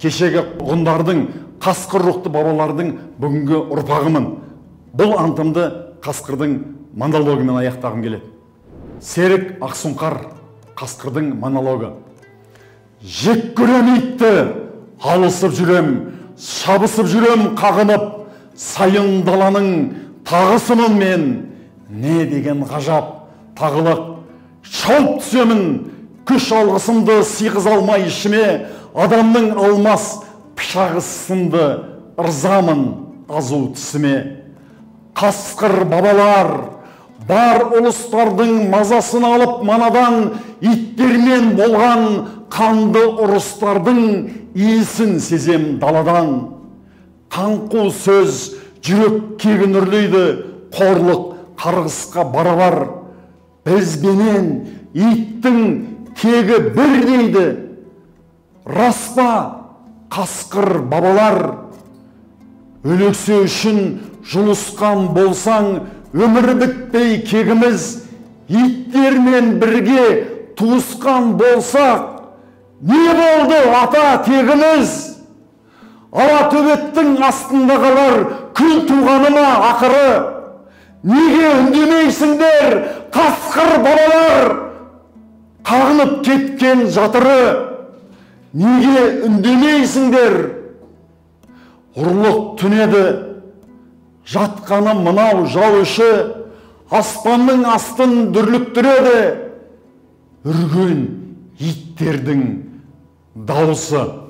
кешегі ғұндардың, қасқыр рухты бабалардың бүгінгі ұрпағымын. Бұл антымды қасқырдың монологымен аяқтағым келеді. Серік Ақсұңқар, қасқырдың монологы. Жек көрем итті, алысып жүрем, шабысып жүрем қағынып, сайын даланың тағысымын мен. Не деген ғажап тағылық, шауып түсемін, күш алғысымды сыйғыз алмай ішіме, адамның алмас пышағы сынды ырзамын азу тісіме. Қасқыр бабалар, бар ұлыстардың мазасын алып манадан, иттермен болған қанды ұрыстардың иісін сезем даладан. Қаңқу сөз жүрек кегін үрлейді, қорлық қарғысқа барабар. Бізбенен иттің тегі бір дейді. Рас па, қасқыр бабалар? Өлексе үшін жұлысқан болсаң, өмір бітпей кегіміз, иттермен бірге туысқан болсақ, не болды ата тегіміз? Ала төбеттің астындағылар күн туғаны ма ақыры? Неге үндемейсіңдер, қасқыр бабалар? Қағынып кеткен жатыры, неге үндемейсіңдер? Ұрлық түнеді, жатқаны мынау жау іші, аспанның астын дүрліктіреді. Үрген иттердің дауысы.